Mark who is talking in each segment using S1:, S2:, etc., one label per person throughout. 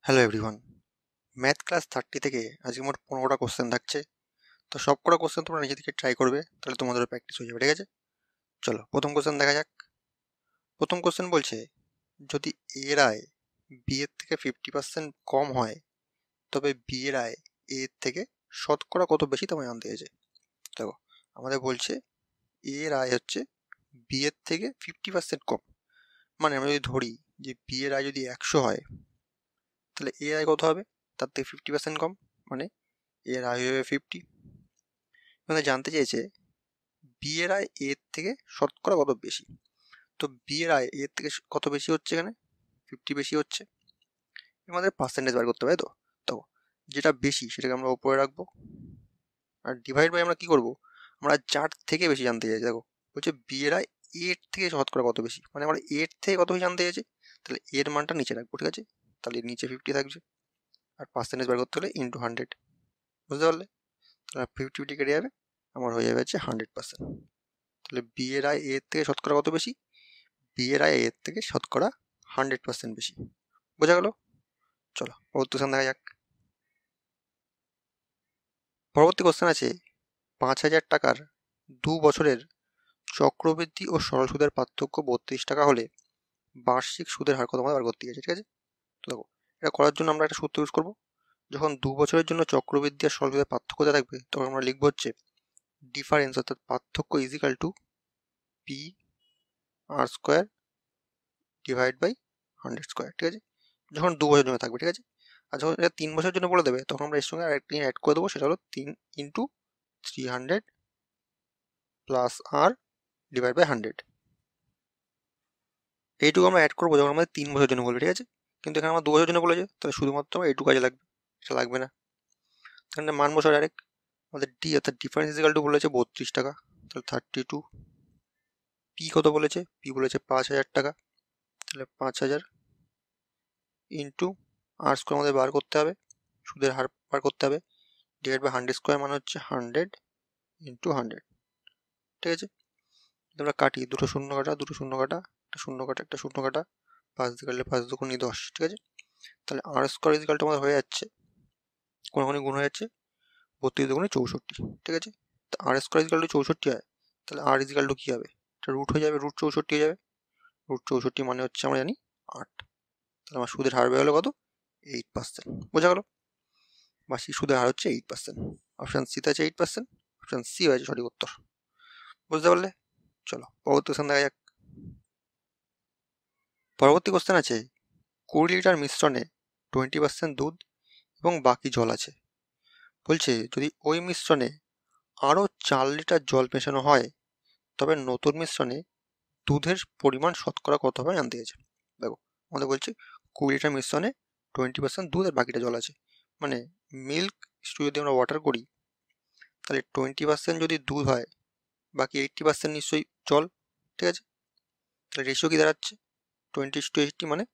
S1: Hello everyone, math class 30 থেকে আজকে মোট 15টা কোশ্চেন থাকছে। তো সব কটা কোশ্চেন তোমরা নিজে থেকে ট্রাই করবে, তাহলে তোমাদেরও প্র্যাকটিস হয়ে যাবে। ঠিক আছে, চলো প্রথম কোশ্চেন দেখা যাক। প্রথম কোশ্চেন বলছে, যদি এর আয় বি এর থেকে 50% কম হয়, তবে বি এর আয় এ এর থেকে শতকরা কত বেশি তোমায় জানতে হয়েছে। দেখো, আমাদের বলছে এর আয় হচ্ছে বি এর থেকে 50% কম। মানে আমরা যদি ধরি যে বি এর আয় যদি 100 হয়, তাহলে এ আয় কত হবে? তার থেকে 50% কম, মানে এর আয় হবে 50। মানে জানতে চেয়েছে বি এর আয় এর থেকে শতকরা কত বেশি। তো বি এর আয় এর থেকে কত বেশি হচ্ছে, এখানে 50 বেশি হচ্ছে। আমাদের পার্সেন্টেজ বার করতে হবে, তো তো যেটা বেশি সেটাকে আমরা উপরে রাখবো, আর ডিভাইড বাই আমরা কি করব, আমরা যার থেকে বেশি জানতে চাইছি। দেখো, বলছে বি এর আয় এর থেকে শতকরা কত বেশি, মানে আমরা এর থেকে কত বেশি জানতে চাইছি, তাহলে এর মানটা নিচে রাখবো। ঠিক আছে, তাহলে নিচে 50 থাকছে, আর পার্সেন্টেজ বার করতে হলে ইন্টু 100। বুঝতে পারলে? তাহলে 50 কেটে যাবে, আমার হয়ে যাবে হচ্ছে 100%। তাহলে বি এর আয় এর থেকে শতকরা কত বেশি? বি এর আয় এর থেকে শতকরা 100% বেশি। বোঝা গেল? চলো পরবর্তী কোশ্চেন দেখা যাক। পরবর্তী কোশ্চেন আছে, 5,000 টাকার 2 বছরের চক্রবৃদ্ধি ও সরল সুদের পার্থক্য 32 টাকা হলে বার্ষিক সুদের হার কত আমাদের বার করতে গেছে। ঠিক আছে, তো দেখো, এটা করার জন্য আমরা একটা সূত্র ইউজ করবো। যখন 2 বছরের জন্য চক্রবৃদ্ধি আর সরল সুদের পার্থক্য দেওয়া থাকবে, তখন আমরা লিখবো হচ্ছে ডিফারেন্স, অর্থাৎ পার্থক্য is equal to P R square divide by 100 square. ঠিক আছে, যখন 2 বছরের জন্য থাকবে। ঠিক আছে, আর যখন এটা 3 বছরের জন্য বলে দেবে, তখন আমরা এর সঙ্গে আরেকটা অ্যাড করে দেবো, সেটা হলো 3 into 300 plus R divide by 100। এইটুকু আমরা অ্যাড করবো যখন আমাদের 3 বছরের জন্য বলবে। ঠিক আছে, কিন্তু এখানে আমার 2 বছরের জন্য বলেছে, তাহলে শুধুমাত্র আমার এইটুকু কাজে লাগবে, এটা লাগবে না। এখানে মান বসে ডাইরেক্ট আমাদের ডি, অর্থাৎ ডিফারেন্স ইজিক্যাল টু বলেছে 32 টাকা, তাহলে 32। পি কত বলেছে? পি বলেছে 5,000 টাকা, তাহলে 5,000 ইন্টু আর স্কোয়ার আমাদের বার করতে হবে, সুদের হার বার করতে হবে, ডিভাইড বাই 100 স্কোয়ার মানে হচ্ছে 100 ইন্টু 100। ঠিক আছে, আমরা কাটি, দুটো শূন্য কাটা, দুটো শূন্য কাটা, একটা শূন্য কাটা, একটা শূন্য কাটা, 5 দিয়ে কাটলে 5 দুগুণে 10। ঠিক আছে, তাহলে আর স্কোয়ার ইজিক্যালটা আমাদের হয়ে যাচ্ছে, কোনখানে গুণ হয়ে যাচ্ছে, 32 দুগুণে 64। ঠিক আছে, তো আর স্কোয়ার ইজিক্যাল টু 64 হয়, তাহলে আর ইজিক্যাল টু কি হবে? এটা রুট হয়ে যাবে, রুট 64 হয়ে যাবে। রুট 64 মানে হচ্ছে আমরা জানি 8। তাহলে আমার সুদের হার বের হলো কত? 8%। বোঝা গেল? বার্ষিক সুদের হার হচ্ছে 8%। অপশান সিতে আছে 8%, অপশান সি হয়েছে সঠিক উত্তর। বুঝতে পারলে? চলো পরবর্তী কোশ্চেন দেখা যাক। পরবর্তী কোশ্চেন আছে, 20 লিটার মিশ্রণে 20% দুধ এবং বাকি জল আছে। বলছে যদি ওই মিশ্রণে আরও 4 লিটার জল মেশানো হয়, তবে নতুন মিশ্রণে দুধের পরিমাণ শতকরা কত হবে জানতে গেছে। দেখো, আমাদের বলছে 20 লিটার মিশ্রণে 20% দুধ আর বাকিটা জল আছে, মানে মিল্ক যদি আমরা ওয়াটার করি, তাহলে 20% যদি দুধ হয়, বাকি 80% নিশ্চয়ই জল। ঠিক আছে, তাহলে রেশিও কি দাঁড়াচ্ছে? 20:80, মানে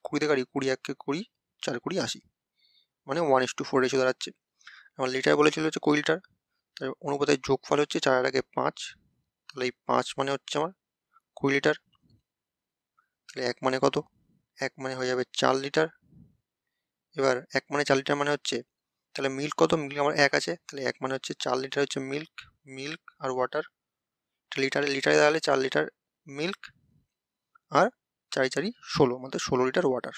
S1: 20 থেকে 20, 1 কে 20, 4 20 80, মানে 1:4 রেশিও দাঁড়াচ্ছে। আমার লিটার বলেছিল হচ্ছে 20 লিটার, তাহলে অনুপাতের যোগফল হচ্ছে 4 আর 5, তাহলে এই 5 মানে হচ্ছে আমার 20 লিটার। তাহলে 1 মানে কত? 1 মানে হয়ে যাবে 4 লিটার। এবার 1 মানে 4 লিটার মানে হচ্ছে, তাহলে মিল্ক কত? মিল্ক আমার 1 আছে, তাহলে 1 মানে হচ্ছে 4 লিটার হচ্ছে মিল্ক। মিল্ক আর ওয়াটার, লিটারে লিটারে তাহলে 4 লিটার মিল্ক, আর 4 4 16, মানে 16 লিটার ওয়াটার।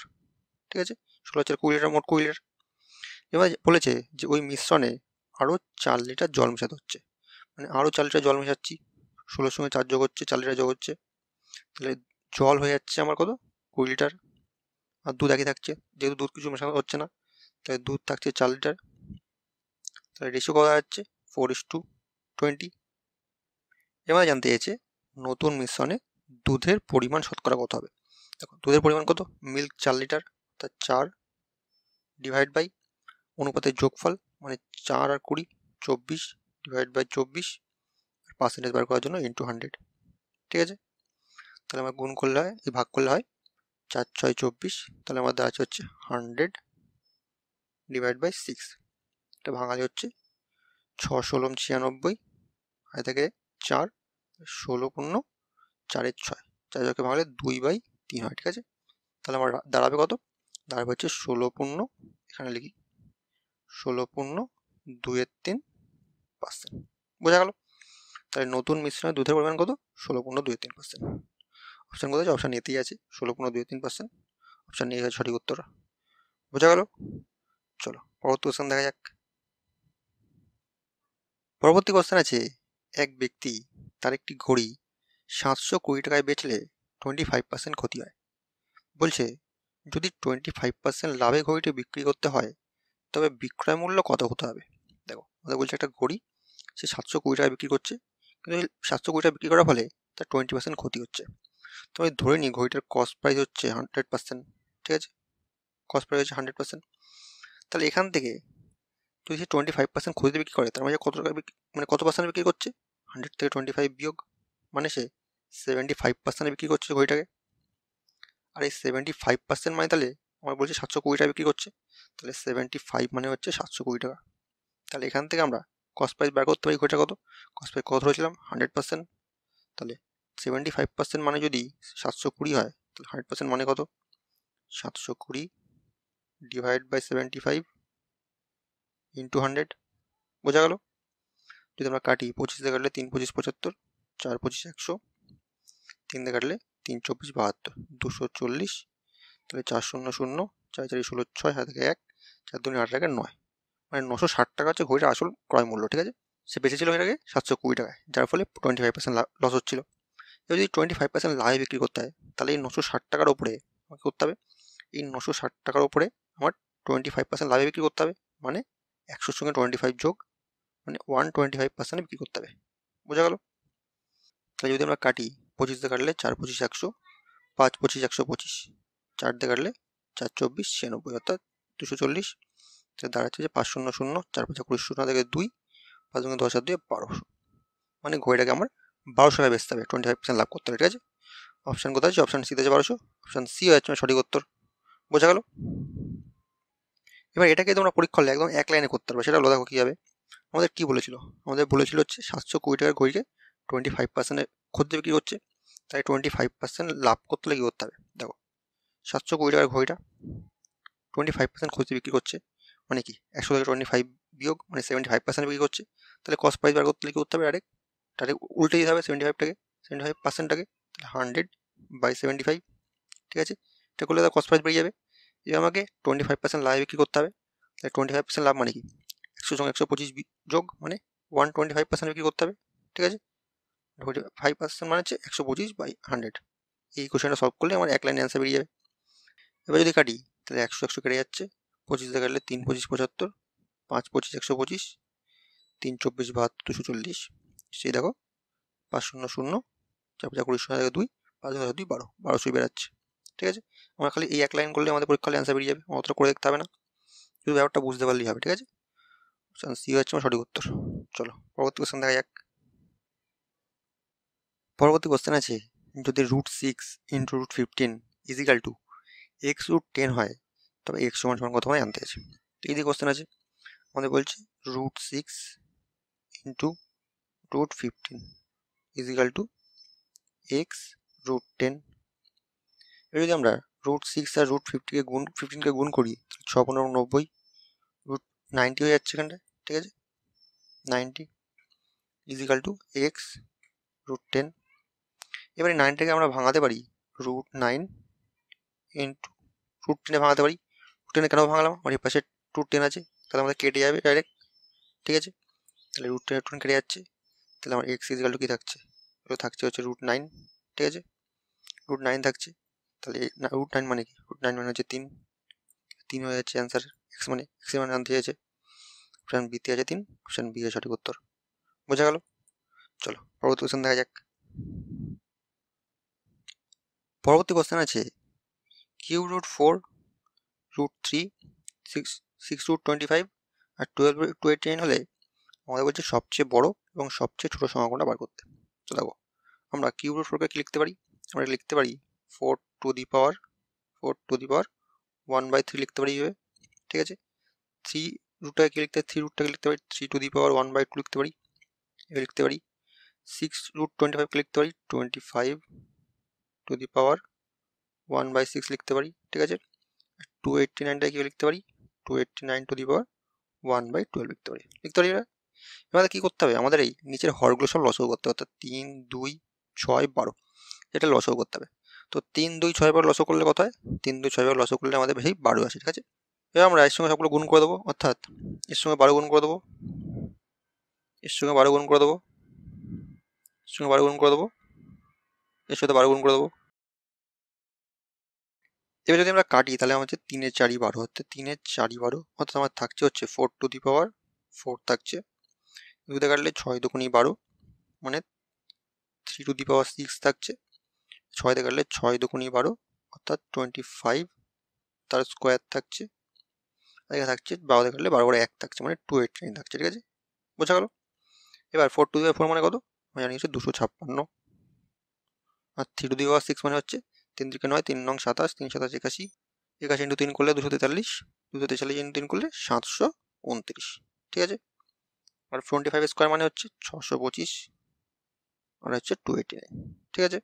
S1: ঠিক আছে, 16 4 20 লিটার, মোট 20 লিটার। এবার বলেছে যে ওই মিশ্রণে আরও 4 লিটার জল মেশাতে হচ্ছে, মানে আরও 4 লিটার জল মেশাচ্ছি, 16 সঙ্গে 4 যোগ হচ্ছে, 4 লিটার যোগ হচ্ছে, তাহলে জল হয়ে যাচ্ছে আমার কত? 20 লিটার। আর দুধ একই থাকছে, যেহেতু দুধ কিছু মেশানো হচ্ছে না, তাহলে দুধ থাকছে 4 লিটার। তাহলে রেশিও কত যাচ্ছে? 4:20। এবার জানতে চেয়েছে নতুন মিশ্রণে দুধের পরিমাণ শতকরা কত হবে। দেখো, দুধের পরিমাণ কত? মিল্ক 4 লিটার, অর্থাৎ 4 ডিভাইড বাই অনুপাতের যোগফল, মানে 4 আর 20, 24 ডিভাইড বাই 24, পার্সেন্টেজ বার করার জন্য ইন্টু 100। ঠিক আছে, তাহলে আমার গুণ করলে হয়, এই ভাগ করলে হয় 4 6 24, তাহলে আমাদের আছে হচ্ছে 100 ডিভাইড বাই 6। এটা ভাঙালে হচ্ছে 6 16 96, আর থেকে 4, 16 পূর্ণ 4 6, 4 ভাঙলে 2/3 হয়। ঠিক আছে, তাহলে আমার দাঁড়াবে কত? দাঁড়াবে হচ্ছে 16 এখানে লিখি 16.2-3%। বোঝা গেল? তাহলে নতুন মিশ্রণে দুধের পরিমাণ কত? 16.2-3%। অপশান কোথায় আছে? অপশান এতেই আছে 16.2-3%। অপশান এ সঠিক উত্তর। বোঝা গেল? চলো পরবর্তী কোশ্চেন দেখা যাক। পরবর্তী কোশ্চেন আছে, এক ব্যক্তি তার একটি ঘড়ি 720 টাকায় বেচলে 25% ক্ষতি হয়। বলছে যদি 25% লাভে ঘড়িটি বিক্রি করতে হয় তবে বিক্রয় মূল্য কত হতে হবে? দেখো আমাদের বলছে একটা ঘড়ি সে 720 টাকায় বিক্রি করছে, কিন্তু 720 টাকা বিক্রি করার ফলে তার 20% ক্ষতি হচ্ছে। তো আমি ধরে নিই ঘড়িটার কস্ট প্রাইস হচ্ছে 100%, ঠিক আছে? কস্ট প্রাইস হচ্ছে 100%। তাহলে এখান থেকে যদি সে 25% ক্ষতিতে বিক্রি করে, তার মানে কত টাকা মানে কত পার্সেন্ট বিক্রি করছে? 100 থেকে 25 বিয়োগ, মানে সে 75% বিক্রি করছে ঘড়িটাকে। আর এই 75% মানে তাহলে আমার বলছে 720 টাকা বিক্রি করছে, তাহলে 75 মানে হচ্ছে 720 টাকা। তাহলে এখান থেকে আমরা কস্ট প্রাইস বার করতে পারি ঘড়িটা কত। কস্ট প্রাইস কত ধরেছিলাম? 100%। তাহলে 75% মানে যদি 720 হয়, তাহলে 100% মানে কত? 720 ডিভাইড বাই 75 ইন্টু 100। বোঝা গেল? যদি আমরা কাটি 25 দিয়ে কাটলে 3 25 75, 4 25 100, 3 দিয়ে কাটলে 3 24 72, 240। তাহলে 4 0 0, 4 4 16 6, হাতে থেকে 1, 4 2 8 টাকা 9, মানে 960 টাকা হচ্ছে ঘড়িটার আসল ক্রয় মূল্য, ঠিক আছে? সে বেচেছিল এটাকে 720 টাকায়, যার ফলে 25% লস হচ্ছিল। এবার যদি 25% লাভে বিক্রি করতে হয়, তাহলে এই 960 টাকার ওপরে আমাকে করতে হবে, এই 960 টাকার ওপরে আমার 25% লাভে বিক্রি করতে হবে, মানে 100 সঙ্গে 25 যোগ, মানে 125% বিক্রি করতে হবে। বোঝা গেল? তাহলে যদি আমরা কাটি 25 দিয়ে কাটলে 4 25 100, 5 25 125, 4 দিয়ে কাটলে 4 24 96, অর্থাৎ 240। তাহলে দাঁড়াচ্ছে যে 5 0 0, 4 5 20 শূন্য থেকে 2, 5 2 10 আর 2 1200, মানে ঘড়িটাকে আমার 1200 টাকা বেচতে হবে, 25% লাভ করতে হবে, ঠিক আছে? অপশান কোথায় আছে? অপশান সিতে আছে 1200, অপশান সি হচ্ছে আমার সঠিক উত্তর। বোঝা গেল? এবার এটাকে তোমরা পরীক্ষা হলে একদম এক লাইনে করতে পারবে, সেটা হলো দেখো কী হবে। আমাদের কি বলেছিল? আমাদের বলেছিল হচ্ছে 720 টাকার ঘড়িকে 25% ক্ষতিতে বিক্রি করছে, তাই 25% লাভ করতে হলে কী করতে হবে? দেখো 720 টাকার ঘড়িটা 25% ক্ষতিতে বিক্রি করছে, মানে কি 100 থেকে 25 বিয়োগ, মানে 75% বিক্রি করছে। তাহলে কস্ট প্রাইস বার করতে হলে কী করতে হবে? ডাইরেক্ট উল্টে দিতে হবে 75%টাকে, তাহলে 100 বাই 75, ঠিক আছে? এটা করলে তার কস্ট প্রাইস বেরিয়ে যাবে। এবার আমাকে 25% লাভে বিক্রি করতে হবে, তাহলে 25% লাভ মানে কি 100 সঙ্গে 125 যোগ, মানে 125% বিক্রি করতে হবে, ঠিক আছে? 5% মানে হচ্ছে 125 বাই 100। এই কোশ্চেনটা সলভ করলে আমার এক লাইনে অ্যান্সার বেরিয়ে যাবে। এবার যদি কাটি তাহলে 100 100 কেটে যাচ্ছে, 25 দিয়ে কাটলে 3 25 75, 5 25 125, 3 24 72 240, সেই দেখো 5 0 0, 4 5 20 থেকে 2, 5 2 2 12, 1200 বেরাচ্ছে, ঠিক আছে? আমরা খালি এই এক লাইন করলে আমাদের পরীক্ষা হলে অ্যান্সার বেরিয়ে যাবে, অতটা করে দেখতে হবে না, শুধু ব্যাপারটা বুঝতে পারলেই হবে, ঠিক আছে? অপশান সি হচ্ছে আমার সঠিক উত্তর। চলো পরবর্তী কোশ্চেন দেখা যাক। পরবর্তী কোশ্চেন আছে, যদি √6 ইন্টু √15 ইজিক্যাল টু এক্স √10 হয়, তবে এক্স সমান সমান কত হয় আনতে আছে। তো এই দিয়ে কোশ্চেন আছে, আমাদের বলছে √6 ইন্টু √15 ইজিক্যাল টু এক্স √10। এবার যদি আমরা √6 আর √15কে গুণ করি, 6 15 90, √90 হয়ে যাচ্ছে এখানটায়, ঠিক আছে? 90 ইজিক্যাল টু এক্স √10। এবারে 9টাকে আমরা ভাঙাতে পারি √9 ইন্টু √10-এ ভাঙাতে পারি। √10-এ কেন ভাঙলাম? আমার এই পাশে √10 আছে, তাহলে আমাদের কেটে যাবে ডাইরেক্ট, ঠিক আছে? তাহলে √10 কেটে যাচ্ছে, তাহলে আমার এক্স ইজিক্যাল টু কী থাকছে? এগুলো থাকছে হচ্ছে √9, ঠিক আছে? √9 থাকছে, তাহলে √9 মানে কি? √9 মানে হচ্ছে 3, 3 হয়ে যাচ্ছে অ্যান্সার। এক্স এর মানে আনতে আছে, অপশান বিতে আছে 3, অপশান বি এর সঠিক উত্তর। বোঝা গেল? চলো পরবর্তী কোশ্চেন দেখা যাক। পরবর্তী কোশ্চেন আছে, q√4 √3 6 √25 আর 12 √89 হলে আমাদের বলছে সবচেয়ে বড় এবং সবচেয়ে ছোট সংখ্যা কোনটা বার করতে। তো দেখো আমরা q√4কে কি লিখতে পারি? আমরা লিখতে পারি 4 টু দি পাওয়ার 1/3 লিখতে পারি এইভাবে, ঠিক আছে? 3 √টাকে কি লিখতে পারি? 3 √টাকে লিখতে পারি 3 টু দি পাওয়ার 1/2 লিখতে পারি, এভাবে লিখতে পারি। 6 √25কে লিখতে পারি 25 টু দি পাওয়ার 1/6 লিখতে পারি, ঠিক আছে? 289টাকে কি লিখতে পারি? 289 টু দি পাওয়ার 1/12 লিখতে পারি। এবার কি করতে হবে? আমাদের এই নিচের হরগুলো সব লসাগু করতে হবে, অর্থাৎ 3, 2, 6, 12 এটা লসাগু করতে হবে। তো 3, 2, 6 বার লসাগু করলে কত হয়? 3, 2, 6 বার লসাগু করলে আমাদের বেশি 12 আসে, ঠিক আছে? এবার আমরা এর সঙ্গে সবগুলো গুণ করে দেবো, অর্থাৎ এর সঙ্গে 12 গুণ করে দেবো, এর সঙ্গে 12 গুণ করে দেবো, এর সঙ্গে 12 গুণ করে দেবো, এর সাথে 12 গুণ করে দেবো। এবার যদি আমরা কাটি তাহলে আমার হচ্ছে 3 এর 4ই 12, হচ্ছে 3 এর 4ই 12, অর্থাৎ আমার থাকছে হচ্ছে 4 টু দি পাওয়ার 4 থাকছে। 2 দিয়ে কাটলে 6 দুগুণী 12, মানে 3 টু দি পাওয়ার 6 থাকছে। 6 দিয়ে কাটলে 6 দুগুণী 12, অর্থাৎ 25 তার স্কোয়ার থাকছে। এখানে থাকছে 12 দিয়ে কাটলে 12 করে 1 থাকছে, মানে 289 থাকছে, ঠিক আছে? বোঝা গেল? এবার 4 টু দি পাওয়ার 4 মানে কত? আমি জানি হচ্ছে 256, আর 3 টু দি পাওয়ার 6 মানে হচ্ছে 3 3 9, 3 9 27, 3 27 81, 81 ইন্টু 3 করলে 243, 243 ইন্টু 3 করলে 729, ঠিক আছে? আর 25 স্কোয়ার মানে হচ্ছে 625, আর হচ্ছে 289, ঠিক আছে?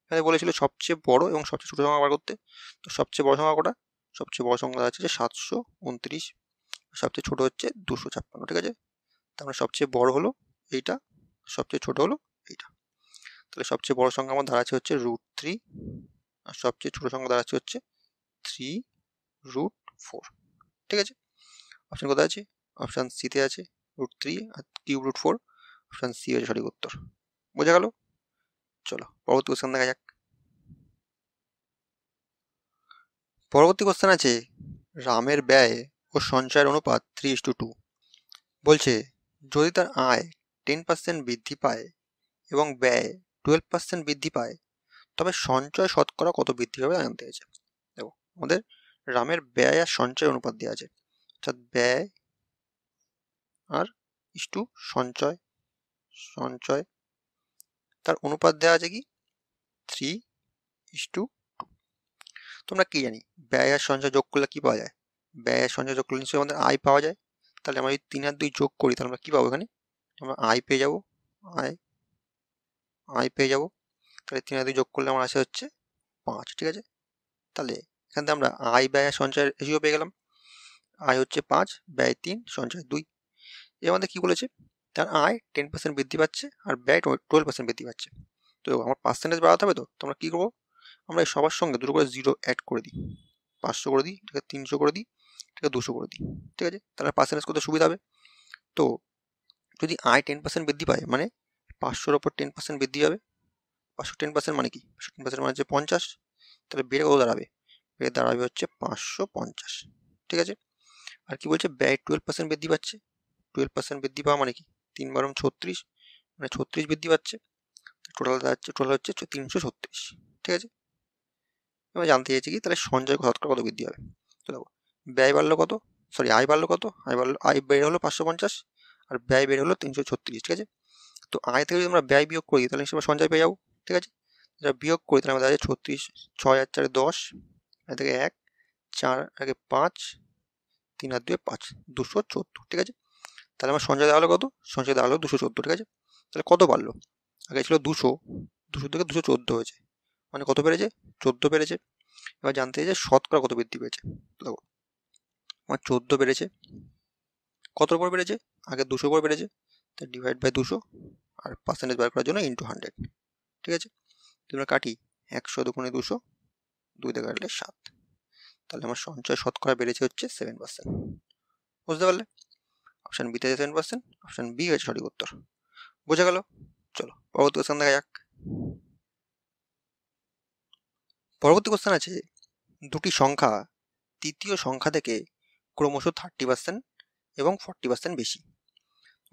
S1: এখানে বলেছিল সবচেয়ে বড় এবং সবচেয়ে ছোট সংখ্যা বার করতে। তো সবচেয়ে বড় সংখ্যা কোটা? সবচেয়ে বড় সংখ্যা আছে যে 729, সবচেয়ে ছোট হচ্ছে 256, ঠিক আছে? তাহলে সবচেয়ে বড় হলো এইটা, সবচেয়ে ছোট হলো এইটা। তাহলে সবচেয়ে বড় সংখ্যা আমার দাঁড়াচ্ছে হচ্ছে √3, আর সবচেয়ে ছোট সংখ্যা দাঁড়াচ্ছে হচ্ছে 3√4, ঠিক আছে? অপশন কোথায় আছে? অপশন সিতে আছে √3 আর √4, অপশন সি হচ্ছে সঠিক উত্তর। বোঝা গেল? চলো পরবর্তী কোশ্চেন দেখা যাক। পরবর্তী কোশ্চেন আছে রামের ব্যয় ও সঞ্চয়ের অনুপাত 3:2। বলছে যদি তার আয় 10% বৃদ্ধি পায় এবং ব্যয় 12% বৃদ্ধি পায়, তবে সঞ্চয় শতকরা কত বৃদ্ধি পাবে জানতে চাইছে। দেখো আমাদের রামের ব্যয় আর সঞ্চয় অনুপাত দেওয়া আছে, অর্থাৎ ব্যয় আর ইস্টু সঞ্চয়, সঞ্চয় তার অনুপাত দেওয়া আছে কি 3:2। তোমরা কি জানি ব্যয় আর সঞ্চয় যোগ করলে কি পাওয়া যায়? ব্যয় আর সঞ্চয় যোগ করলে নিশ্চয়ই আমাদের আয় পাওয়া যায়। তাহলে আমরা যদি 3 আর 2 যোগ করি তাহলে আমরা কি পাবো? এখানে আমরা আয় পেয়ে যাবো, আয় পেয়ে যাবো। তাহলে 3 আর 2 যোগ করলে আমার আসে হচ্ছে 5, ঠিক আছে? তাহলে এখান থেকে আমরা আয় ব্যয় আর সঞ্চয়ের রেশিও পেয়ে গেলাম। আয় হচ্ছে 5, ব্যয় 3, সঞ্চয় 2। এর মধ্যে কি বলেছে? তার আয় 10% বৃদ্ধি পাচ্ছে আর ব্যয় 12% বৃদ্ধি পাচ্ছে। তো আমার পার্সেন্টেজ বাড়াতে হবে, তো আমরা কি করবো? আমরা এই সবার সঙ্গে দুটো করে 0 অ্যাড করে দিই, 500 করে দিই, ঠিক আছে, 300 করে দিই, ঠিক আছে, 200 করে দিই, ঠিক আছে? তাহলে পার্সেন্টেজ করতে সুবিধা হবে। তো যদি আয় 10% বৃদ্ধি পায় মানে 500-র ওপর 10% বৃদ্ধি হবে। 500 10% মানে কি? 10% মানে হচ্ছে 50। তাহলে বেড়ে কত দাঁড়াবে? বেড়ে দাঁড়াবে হচ্ছে 550, ঠিক আছে? আর কি বলছে? ব্যয় 12% বৃদ্ধি পাচ্ছে। 12% বৃদ্ধি পাওয়া মানে কি? 3 বারং 36, মানে 36 বৃদ্ধি পাচ্ছে। টোটাল হচ্ছে 336, ঠিক আছে? এবার জানতে চাইছি কি তাহলে সঞ্চয় শতকরা কত বৃদ্ধি হবে। তো দেখো ব্যয় বাড়লো কত, সরি আয় বাড়লো কত? আয় বেড়ে হলো 550 আর ব্যয় বেড়ে হলো 336, ঠিক আছে? তো আয় থেকে যদি আমরা ব্যয় বিয়োগ করি তাহলে হিসেবে সঞ্চয় পেয়ে যাবো, ঠিক আছে? যারা বিয়োগ করি তাহলে আমাদের আছে 36, 6 আর 4 10, এর থেকে 1, 4 আগে 5, 3 আর 2 5, 214, ঠিক আছে? তাহলে আমার সঞ্চয় দেওয়া হলো কত? সঞ্চয় দেওয়া হলো 214, ঠিক আছে? তাহলে কত বাড়লো? আগে ছিল 200, 200 থেকে 214 হয়েছে, মানে কত বেড়েছে? 14 বেড়েছে। এবার জানতে চাই যে শতকরা কত বৃদ্ধি পেয়েছে। দেখো আমার 14 বেড়েছে, কতর উপর বেড়েছে? আগে 200 উপর বেড়েছে, তাই ডিভাইড বাই 200, আর পার্সেন্টেজ বার করার জন্য ইন্টু 100, ঠিক আছে? তোমরা কাটি 100 দুগুণে 200, 2 দিয়ে কাটলে 7, তাহলে আমার সঞ্চয় শতকরা বেড়েছে হচ্ছে 7%। বুঝতে পারলে? অপশন বিতে আছে 7%, অপশন বি হচ্ছে সঠিক উত্তর। বোঝা গেল? চলো পরবর্তী কোশ্চেন দেখা যাক। পরবর্তী কোশ্চেন আছে দুটি সংখ্যা তৃতীয় সংখ্যা থেকে ক্রমশ 30% এবং 40% বেশি।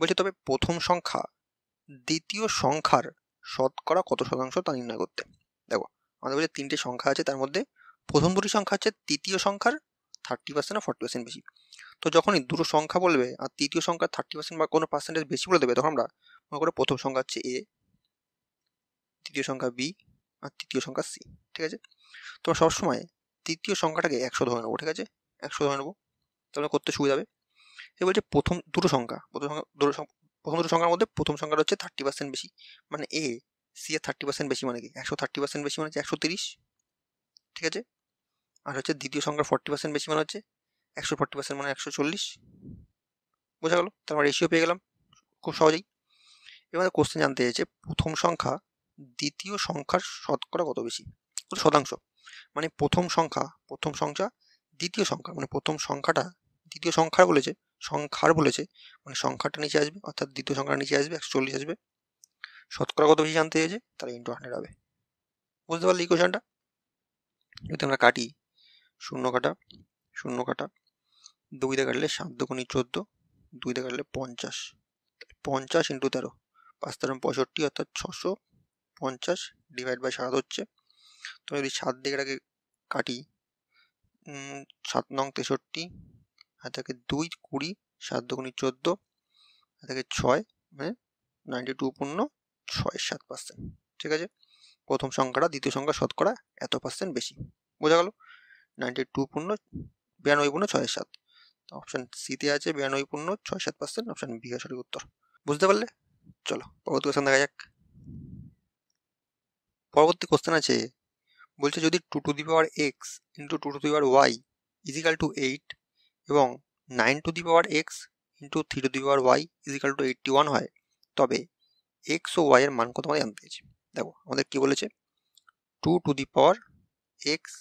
S1: বলছে তবে প্রথম সংখ্যা দ্বিতীয় সংখ্যার শতকরা কত শতাংশ তা নির্ণয় করতে। দেখো আমাদের বলছে 3টে সংখ্যা আছে, তার মধ্যে প্রথম দুটি সংখ্যা হচ্ছে তৃতীয় সংখ্যার 30% আর 40% বেশি। তো যখনই দুটো সংখ্যা বলবে আর তৃতীয় সংখ্যার 30% বা কোনো পার্সেন্টেজ বেশি বলে দেবে, তখন আমরা মনে করে প্রথম সংখ্যা হচ্ছে এ, দ্বিতীয় সংখ্যা বি আর তৃতীয় সংখ্যা সি, ঠিক আছে? তোমরা সবসময় তৃতীয় সংখ্যাটাকে 100 ধরে নেবো, ঠিক আছে? 100 ধরে নেবো, তাহলে করতে সুবিধা হবে। এ বলছে প্রথম দুটো সংখ্যার মধ্যে প্রথম সংখ্যাটা হচ্ছে 30% বেশি, মানে এ সি এর 30% বেশি মানে কি 130% বেশি মানে হচ্ছে 130, ঠিক আছে? আর হচ্ছে দ্বিতীয় সংখ্যার 40% বেশি মানে হচ্ছে 140% মানে 140। বোঝা গেল? তার মানে রেশিও পেয়ে গেলাম খুব সহজেই। এবার কোশ্চেন জানতে চাইছে প্রথম সংখ্যা দ্বিতীয় সংখ্যার শতকরা কত বেশি, কত শতাংশ। মানে প্রথম সংখ্যা দ্বিতীয় সংখ্যা, মানে প্রথম সংখ্যাটা দ্বিতীয় সংখ্যার বলেছে মানে সংখ্যাটা নিচে আসবে, অর্থাৎ দ্বিতীয় সংখ্যাটা নিচে আসবে, 140 আসবে। শতকরা কত বেশি জানতে চেয়েছে, তাহলে ইন্টু 100 হবে। বুঝতে পারলে ইকুয়েশনটা? যদি আমরা কাটি, শূন্য কাটা 2 দিয়ে কাটলে 7 দুগুণে 14, 2 দিয়ে কাটলে 50, 50 ইন্টু 13, 5 13 65, অর্থাৎ 650 ডিভাইড বাই 7 হচ্ছে। তো যদি 7 দিয়ে এটাকে কাটি, 7 নং 63, আর থাকে 2 20, 7 দুগুণে 14, আর থাকে 6, মানে 92.67%। ঠিক আছে, প্রথম সংখ্যাটা দ্বিতীয় সংখ্যা শতকরা এত পার্সেন্ট বেশি। বোঝা গেল? 92.67। অপশন সিতে আছে 92.67%, অপশন বি এর সঠিক উত্তর। বুঝতে পারলে? চলো পরবর্তী কোশ্চেন দেখা যাক। পরবর্তী কোশ্চেন আছে, বলছে যদি 2 to the power x into 2 to the power y is equal to 8 এবং 9 to the power x into 3 to the power y is equal to 81 হয়, তবে এক্স ও ওয়াই এর মান কত আমাদের জানতে চাইছে। দেখো আমাদের কি বলেছে, 2 টু দি পাওয়ার এক্স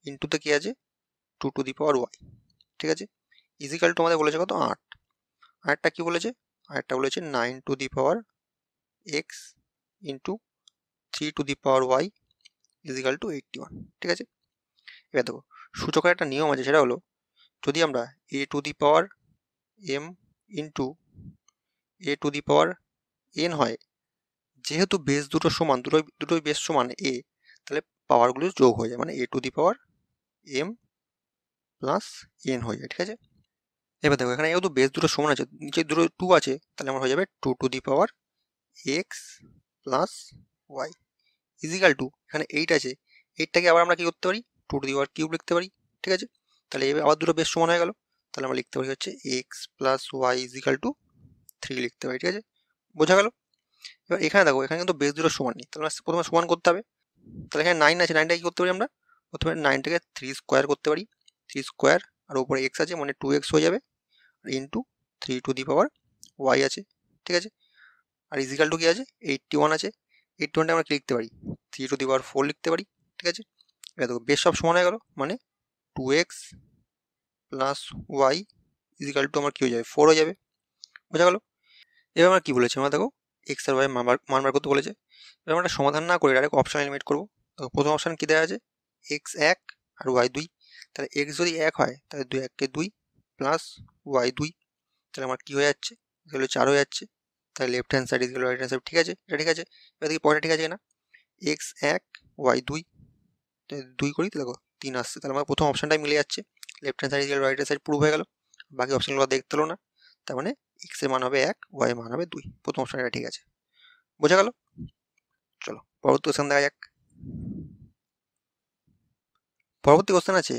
S1: ইন্টুতে কি আছে 2 টু দি পাওয়ার ওয়াই, ঠিক আছে, ইজিক্যাল টু আমাদের বলেছে কত 8। আরেকটা কি বলেছে, আরেকটা বলেছে 9 to the power x into 3 to the power y is equal to 81। ঠিক আছে, এবার দেখো সূচকের একটা নিয়ম আছে, সেটা হলো যদি আমরা a to the power m into a to the power n হয়, যেহেতু বেস দুটো সমান, দুটোই বেস সমান এ, তাহলে পাওয়ারগুলো যোগ হয়ে যায়, মানে a to the power m plus n হয়ে যায়। ঠিক আছে, এবার দেখো এখানে যেহেতু বেস দুটো সমান আছে, নিচে দুটো 2 আছে, তাহলে আমার হয়ে যাবে 2 to the power x plus y is equal to, এখানে 8 আছে, 8টাকে আবার আমরা কি করতে পারি 2 টু দি পাওয়ার কিউব লিখতে পারি। ঠিক আছে, তাহলে এবার আবার দুটো বেস সমান হয়ে গেল, তাহলে আমরা লিখতে পারি হচ্ছে x plus y is equal to 3 লিখতে পারি। ঠিক আছে, বোঝা গেল? এবার এখানে দেখো এখানে কিন্তু বেস দুটো সমান নেই, তাহলে প্রথমে সমান করতে হবে। তাহলে এখানে 9 আছে, 9টাকে কি করতে পারি আমরা, প্রথমে 9টাকে 3 স্কোয়ার করতে পারি, 3 স্কোয়ার, আর উপরে এক্স আছে মানে 2x হয়ে যাবে, আর into 3 to the power y আছে। ঠিক আছে, আর ইজিক্যাল টু কি আছে 81 আছে, 81টা আমরা কি লিখতে পারি 3 টু দি পাওয়ার 4 লিখতে পারি। ঠিক আছে, এবার দেখো বেশ সব সমান হয়ে গেল, মানে 2x plus y is equal two আমার কি হয়ে যাবে 4 হয়ে যাবে। বোঝা গেল? এবার আমরা কি বলেছি, আমরা দেখো এক্স আর ওয়াই মান বার করতে বলেছে। এবার আমরা সমাধান না করে ডাইরেক্ট অপশন এলিমিনেট করবো। তো প্রথম অপশন কি দেওয়া আছে এক্স 1 আর ওয়াই 2, তাহলে এক্স যদি 1 হয় তাহলে 2 1 কে 2 প্লাস ওয়াই 2, তাহলে আমার কি হয়ে যাচ্ছে এগুলো 4 হয়ে যাচ্ছে। তাহলে লেফট হ্যান্ড সাইড ইজগুলো রাইট হ্যান্ড সাইড, ঠিক আছে, এটা ঠিক আছে। এবার দেখি পরেরটা ঠিক আছে কিনা, এক্স 1 ওয়াই 2, 2 করি তো দেখো 3 আসছে, তাহলে আমার প্রথম অপশনটাই মিলে যাচ্ছে, লেফট হ্যান্ড সাইড ইজগুলো রাইট হ্যান্ড সাইড প্রুভ হয়ে গেল। বাকি অপশনগুলো দেখতে হলো না, তার মানে এক্স এর মান হবে 1, ওয়াই এর মান হবে 2, প্রথম অপশনটা ঠিক আছে। বোঝা গেল? চলো পরবর্তী কোশ্চেন দেখা যাক। পরবর্তী কোশ্চেন আছে,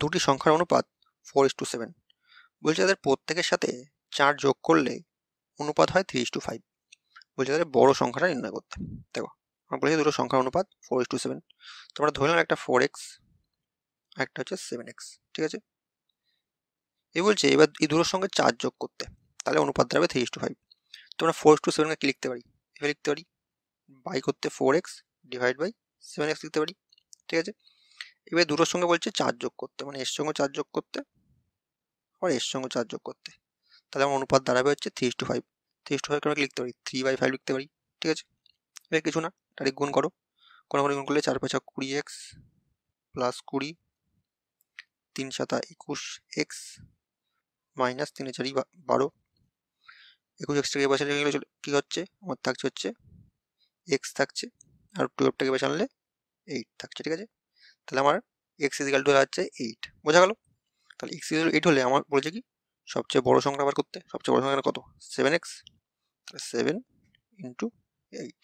S1: দুটি সংখ্যার অনুপাত 4:7, বলছে তাদের প্রত্যেকের সাথে 4 যোগ করলে অনুপাত হয় 3:5। বলছে তাদের বড় সংখ্যাটা নির্ণয় করতে। দেখো আমরা বলেছি দুটো সংখ্যার অনুপাত 4:7, তোমরা ধরে নাও একটা 4x আর একটা হচ্ছে 7x। ঠিক আছে, এই বলছে এবার এই দুটোর সঙ্গে 4 যোগ করতে, তাহলে অনুপাত দাঁড়াবে 3:5। তোমরা 4:7কে কি লিখতে পারি, এভাবে লিখতে পারি, বাই করতে 4x ডিভাইড বাই 7x লিখতে পারি। ঠিক আছে, এবার দুটোর সঙ্গে বলছে 4 যোগ করতে, মানে এর সঙ্গে 4 যোগ করতে আর এর সঙ্গে 4 যোগ করতে, তাহলে আমার অনুপাত দাঁড়াবে হচ্ছে 3:5। 3:5 আমরা লিখতে পারি 3/5 লিখতে পারি। ঠিক আছে, এবার কিছু না, ডাইরেক্ট গুণ করো, কোনাকুনি গুণ করলে 4 5 20x plus 20, 3 7 21x minus 3 4 12, 21x টাকে বসালে কি হচ্ছে আমার থাকছে হচ্ছে x থাকছে, আর 12টাকে বসালে 8 থাকছে। ঠিক আছে, তাহলে আমার x ইজিক্যাল টু হচ্ছে 8। বোঝা গেল? তাহলে x ইজিক্যাল 8 হলে আমার বলেছে কি সবচেয়ে বড় সংখ্যা বার করতে, সবচেয়ে বড় সংখ্যা কত 7x, তাহলে 7 ইন্টু 8,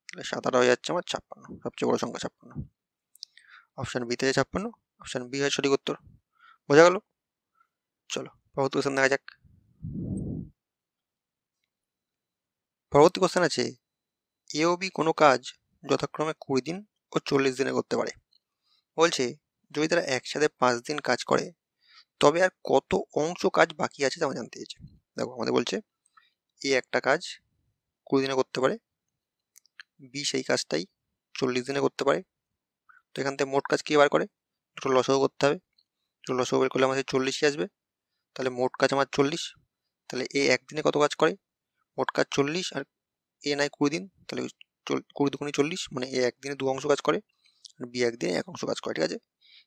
S1: তাহলে 7 8 হয়ে যাচ্ছে আমার 56, সবচেয়ে বড় সংখ্যা 56। অপশন বি থেকে 56, অপশন বি হয় সঠিক উত্তর। বোঝা গেল? চলো পরবর্তী কোশ্চেন দেখা যাক। পরবর্তী কোশ্চেন আছে, এ ও বি কোনো কাজ যথাক্রমে 20 দিন ও 40 দিনে করতে পারে। বলছে যদি তারা একসাথে 5 দিন কাজ করে তবে আর কত অংশ কাজ বাকি আছে তা আমরা জানতে চাইছি। দেখো আমাদের বলছে এ একটা কাজ 20 দিনে করতে পারে, বি সেই কাজটাই 40 দিনে করতে পারে। তো এখান থেকে মোট কাজ কি বার করে, দুটো লসাগু করতে হবে। দুটো লসাগু বের করলে আমাদের 40ই আসবে। তাহলে মোট কাজ আমার 40। তাহলে এ একদিনে কত কাজ করে, মোট কাজ 40 আর এ নাই 20 দিন, তাহলে 20 দুগুণে 40, মানে এ একদিনে 2 অংশ কাজ করে আর বি একদিনে 1 অংশ কাজ করে। ঠিক আছে,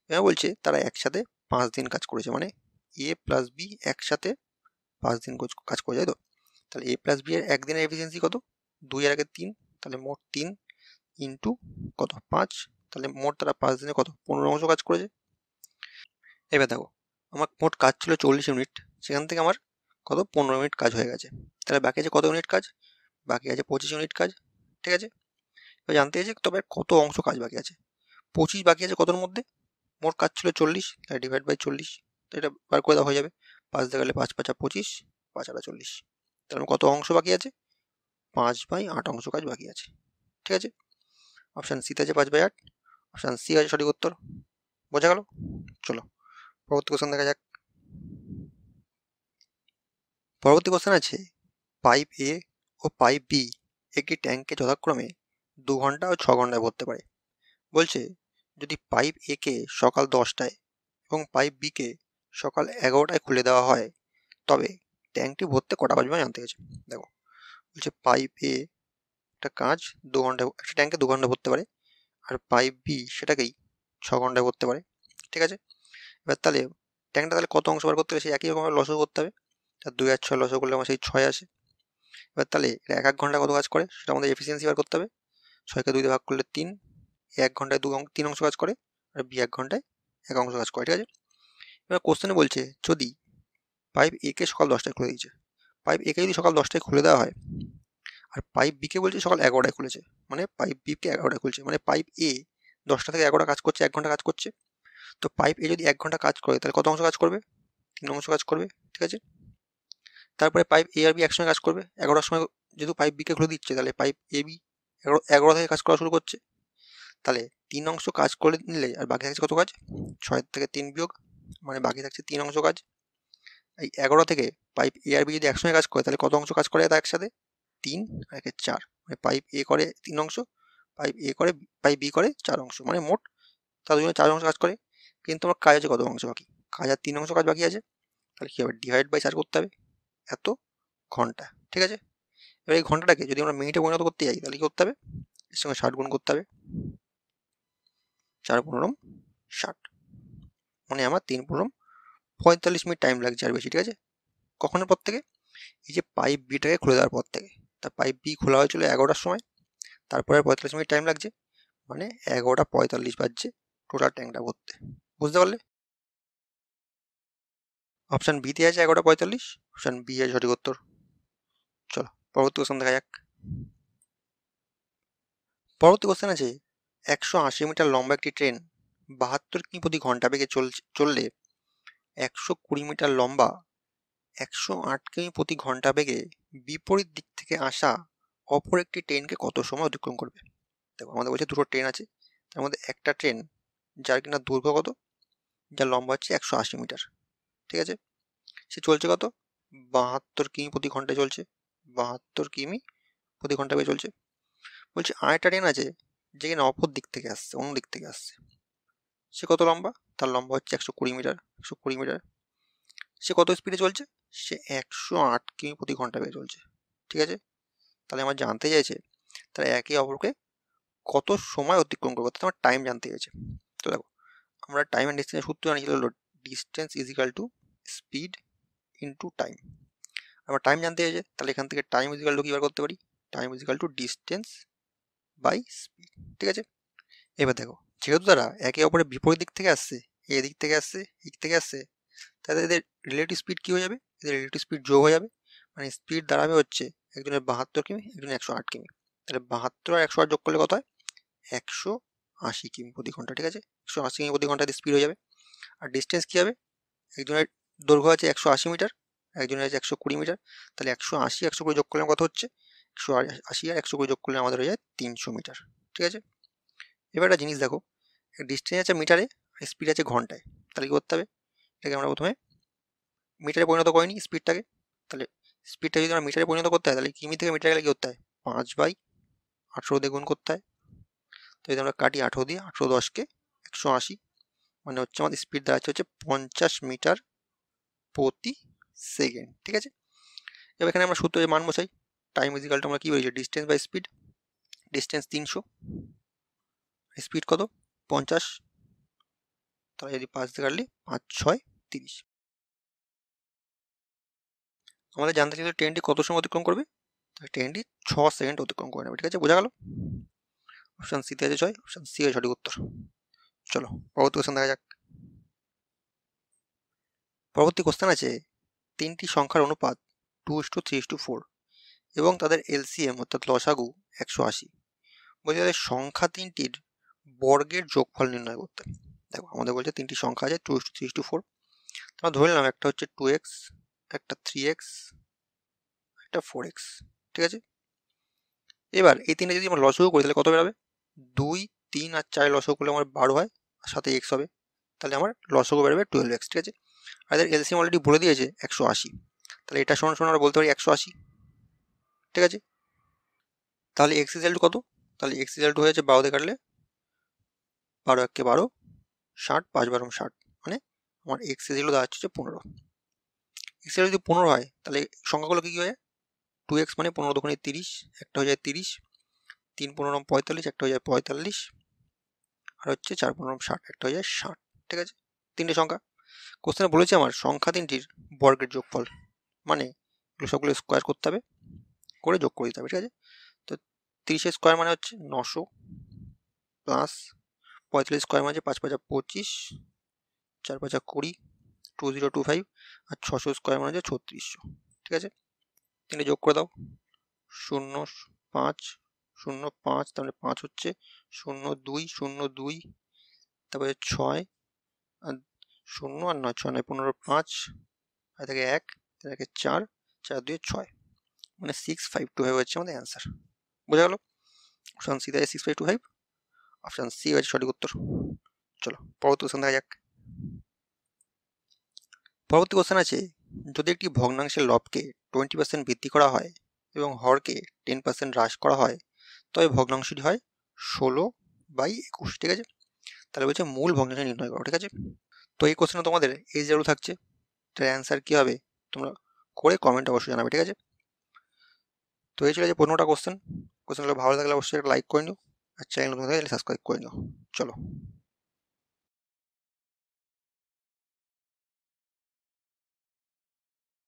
S1: এবার বলছে তারা একসাথে 5 দিন কাজ করেছে, মানে এ প্লাস বি একসাথে 5 দিন কাজ করে যায়। তো তাহলে এ প্লাস বি এর একদিনের এফিসিয়েন্সি কত, 2 এর আগে 3, তাহলে মোট 3 ইন্টু কত 5, তাহলে মোট তারা 5 দিনে কত 15 অংশ কাজ করেছে। এবার দেখো আমার মোট কাজ ছিল 40 ইউনিট, সেখান থেকে আমার কত 15 ইউনিট কাজ হয়ে গেছে। তাহলে বাকি আছে কত ইউনিট কাজ, বাকি আছে 25 ইউনিট কাজ। ঠিক আছে, এবার জানতে চাইছে তবে কত অংশ কাজ বাকি আছে। 25 বাকি আছে কতর মধ্যে, মোট কাজ ছিল 40, তাই ডিভাইড বাই 40, তো এটা বার করে দেওয়া হয়ে যাবে। 5 দিয়ে গেলে 5 5 25, 5 আর 40, তাহলে কত অংশ বাকি আছে, 5/8 অংশ কাজ বাকি আছে। ঠিক আছে, অপশান সিতে আছে 5/8, অপশান সি আছে সঠিক উত্তর। বোঝা গেল? চলো পরবর্তী কোশ্চেন দেখা যাক। পরবর্তী কোশ্চেন আছে পাইপ এ ও পাইপ বি একটি ট্যাঙ্কে যথাক্রমে 2 ঘন্টা ও 6 ঘন্টায় ভরতে পারে। বলছে যদি পাইপ এ কে সকাল 10টায় এবং পাইপ বি কে সকাল 11টায় খুলে দেওয়া হয় তবে ট্যাঙ্কটি ভরতে কটা বাজবে জানতে গেছে। দেখো বলছে পাইপ এ একটা কাজ 2 ঘন্টায়, একটা ট্যাঙ্কে 2 ঘন্টা ভরতে পারে, আর পাইপ বি সেটাকেই 6 ঘন্টায় ভরতে পারে। ঠিক আছে, এবার তাহলে ট্যাঙ্কটা তাহলে কত অংশ বার করতে হবে, সেই একই রকম লসও করতে হবে। তার 2 আর 6 লসও করলে আমার সেই 6 আসে। এবার তাহলে এটা 1 ঘন্টা কত কাজ করে সেটা আমাদের এফিসিয়েন্সি বার করতে হবে। 6কে 2 দিয়ে ভাগ করলে 3, 1 ঘন্টায় 3 অংশ কাজ করে আর বি 1 ঘন্টায় 1 অংশ কাজ করে। ঠিক আছে, এবার কোশ্চেনে বলছে যদি পাইপ এ কে সকাল 10টায় খুলে দিয়েছে, পাইপ এ কে যদি সকাল 10টায় খুলে দেওয়া হয় আর পাইপ বি কে বলছে সকাল 11টায় খুলেছে, মানে পাইপ বি কে 11টায় খুলছে, মানে পাইপ এ 10টা থেকে 11টা কাজ করছে, 1 ঘন্টা কাজ করছে। তো পাইপ এ যদি 1 ঘন্টা কাজ করে তাহলে কত অংশ কাজ করবে, 3 অংশ কাজ করবে। ঠিক আছে, তারপরে পাইপ এ আর বি একসঙ্গে কাজ করবে 11টার সময়, যেহেতু পাইপ বি কে খুলে দিচ্ছে তাহলে পাইপ এ বি 11 থেকে কাজ করা শুরু করছে। তাহলে 3 অংশ কাজ করে নিলে আর বাকি থাকছে কত কাজ, 6 থেকে 3 বিয়োগ, মানে বাকি থাকছে 3 অংশ কাজ। এই 11 থেকে পাইপ এ আর বি যদি একসঙ্গে কাজ করে তাহলে কত অংশ কাজ করে তা একসাথে, 3 আর 4, মানে পাইপ এ করে 3 অংশ, পাইপ বি করে 4 অংশ, মানে মোট তার দুজনে 4 অংশ কাজ করে। কিন্তু আমার কাজ আছে কত অংশ বাকি, কাজ আর 3 অংশ কাজ বাকি আছে। তাহলে কি হবে, ডিভাইড বাই 4 করতে হবে, এত ঘন্টা। ঠিক আছে, এবার এই ঘন্টাটাকে যদি আমরা মিনিটে পরিণত করতে যাই তাহলে কি করতে হবে, এর সঙ্গে 60 গুণ করতে হবে, 4×15 = 60, মানে আমার 3×15 45 মিনিট টাইম লাগছে আর বেশি। ঠিক আছে, কখনের পর থেকে, এই যে পাইপ বিটাকে খুলে দেওয়ার পর থেকে। তা পাইপ বি খোলা হয়েছিল 11টার সময়, তারপরে 45 মিনিট টাইম লাগছে, মানে 11:45 বাজছে টোটাল ট্যাঙ্কটা ভরতে। বুঝতে পারলে? অপশান বিতে আছে 11:45, অপশান বি আছে সঠিক উত্তর। চলো পরবর্তী কোশ্চেন দেখা যাক। পরবর্তী কোশ্চেন আছে 180 মিটার লম্বা একটি ট্রেন 72 কিমি প্রতি ঘন্টা বেগে চললে 120 মিটার লম্বা 108 কিমি প্রতি ঘন্টা বেগে বিপরীত দিক থেকে আসা অপর একটি ট্রেনকে কত সময় অতিক্রম করবে। দেখো আমাদের বলছে দুটো ট্রেন আছে, তার মধ্যে একটা ট্রেন যার কিনা দৈর্ঘ্য কত, যার লম্বা হচ্ছে 180 মিটার। ঠিক আছে, সে চলছে কত, 72 কিমি প্রতি ঘন্টায় চলছে, 72 কিমি প্রতি ঘন্টা বেগে চলছে। বলছে আরেকটা ট্রেন আছে যে কিনা অপর দিক থেকে আসছে, অন্য দিক থেকে আসছে, সে কত লম্বা, তার লম্বা হচ্ছে 120 মিটার। 120 মিটার, সে কত স্পিডে চলছে, সে 108 কিমি প্রতি ঘন্টা বেগে চলছে। ঠিক আছে, তাহলে আমার জানতে চাইছে তারা একে অপরকে কত সময় অতিক্রম করবে, অর্থাৎ আমার টাইম জানতে চাইছে। তো দেখো আমরা টাইম অ্যান্ড ডিস্টেন্সের সূত্র জানি হলো distance is equal two speed into time. আমরা টাইম জানতে চাইছে, তাহলে এখান থেকে টাইম ইজ ইকাল টু কি বার করতে পারি, time is equal to distance by speed. ঠিক আছে, এবার দেখো যেহেতু তারা একে অপরের বিপরীত দিক থেকে আসছে, এদিক থেকে আসছে, এদিক থেকে আসছে, তাহলে এদের রিলেটিভ স্পিড কী হয়ে যাবে, এদের রিলেটিভ স্পিড যোগ হয়ে যাবে, মানে স্পিড দাঁড়াবে হচ্ছে একজনের 72 কিমি, একজনের 108 কিমি। তাহলে 72 আর 108 যোগ করলে কত হয়, 180 কিমি প্রতি ঘন্টা। ঠিক আছে, 180 কিমি প্রতি ঘন্টায় স্পিড হয়ে যাবে। আর ডিস্টেন্স কী হবে, একজনের দৈর্ঘ্য আছে 180 মিটার, একজনের আছে 120 মিটার, তাহলে 180 120 যোগ করলে কত হচ্ছে, 180 আর 120 যোগ করলে আমাদের হয়ে যায় 300 মিটার। ঠিক আছে, এবার একটা জিনিস দেখো, ডিস্টেন্স আছে মিটারে স্পিড আছে ঘন্টায়, তাহলে কি করতে হবে, এটাকে আমরা প্রথমে মিটারে পরিণত করিনি স্পিডটাকে, তাহলে স্পিডটা যদি আমরা মিটারে পরিণত করতে হয় তাহলে কিমি থেকে মিটারে গেলে কি করতে হয়, 5/18 দিয়ে গুণ করতে হয়। তো যদি আমরা কাটি 18 দিয়ে, 18×10 = 180, মানে হচ্ছে আমাদের স্পিড দাঁড়াচ্ছে হচ্ছে 50 মিটার প্রতি সেকেন্ড। ঠিক আছে, এবার এখানে আমরা সূত্রে মান বসাই, টাইম ইজিক্যালটা আমরা কি বলেছি, distance by speed. Distance 300, speed কত 50, তাহলে যদি 5 দিয়ে কাটলে 5×6 = 30। আমাদের জানতে চাইলে ট্রেনটি কত সময় অতিক্রম করবে, ট্রেনটি 6 সেকেন্ড অতিক্রম করে নেবে। ঠিক আছে, বোঝা গেল। অপশান সিতে আছে 6, অপশান সি এর সঠিক উত্তর। চলো পরবর্তী কোশ্চেন দেখা যাক। পরবর্তী কোশ্চেন আছে, তিনটি সংখ্যার অনুপাত 2:3:4 এবং তাদের এলসিএম অর্থাৎ লসাগু 180। বলছে তাদের সংখ্যা তিনটির বর্গের যোগফল নির্ণয় করতে। দেখো আমাদের বলছে তিনটি সংখ্যা আছে 2:3:4, আমরা ধরে নিলাম একটা হচ্ছে 2x, একটা 3x, একটা 4x। ঠিক আছে, এবার এই তিনটে যদি আমরা লসাগু করি তাহলে কত বেরোবে, 2, 3 আর 4 লসাগু করলে আমার 12 হয়, আর সাথে x হবে, তাহলে আমার লসাগু বেরোবে 12x। ঠিক আছে, আর এদের এলসিএম অলরেডি বলে দিয়েছে 180, তাহলে এটা সমান সমান আমরা বলতে পারি 180। ঠিক আছে, তাহলে x = কত, তাহলে x = হয়ে যাচ্ছে 12 দিয়ে কাটলে 12×1 = 12, 60, 5×12 = 60, মানে আমার x দাঁড়াচ্ছে 15। x যদি 15 হয় তাহলে সংখ্যাগুলো কি হয়, 2x মানে 15×2 = 30, একটা হয়ে যায় 30, 3×15 = 45, একটা হয়ে যায় 45, আর হচ্ছে 4×15 = 60, একটা হয়ে যায় 60। ঠিক আছে, তিনটে সংখ্যা কোশ্চেনে বলেছে আমার সংখ্যা তিনটির বর্গের যোগফল, মানে এগুলো সবগুলো স্কোয়ার করতে হবে, করে যোগ করে দিতে হবে। ঠিক আছে, তো 30 স্কোয়ার মানে হচ্ছে 900, প্লাস 45 স্কোয়ার মানে 5×5 = 25, 4×5 = 20, 2025, আর 600 স্কোয়ার মানে হচ্ছে 3600। ঠিক আছে, তিনটে যোগ করে দাও, 0, 5, 0, 5, তাহলে 5 হচ্ছে 0, 2, 0, 2, তারপরে 6 আর 0 আর 9, 6 9 15, 5, আর থেকে 1, থেকে 4, 4 2 6, মানে 6525 হচ্ছে আমাদের অ্যান্সার। বোঝা গেল, অপশান সি থেকে 6525, অপশান সি হচ্ছে সঠিক উত্তর। চলো পরবর্তী কোশ্চেন দেখা যাক। পরবর্তী কোশ্চেন আছে, যদি একটি ভগ্নাংশের লবকে 20% বৃদ্ধি করা হয় এবং হরকে 10% হ্রাস করা হয়, তবে ভগ্নাংশটি হয় 16/21। ঠিক আছে, তাহলে বলছে মূল ভগ্নাংশ নির্ণয় করো। ঠিক আছে, তো এই কোশ্চেনে তোমাদের এই যেগুলো থাকছে, তার অ্যান্সার কী হবে তোমরা করে কমেন্ট অবশ্যই জানাবে। ঠিক আছে, তো এই ছিল যে 15টা কোশ্চেনগুলো ভালো লাগলে অবশ্যই একটা লাইক করে নিও, আর চ্যানেল নতুন থাকলে সাবস্ক্রাইব করে নিও। চলো।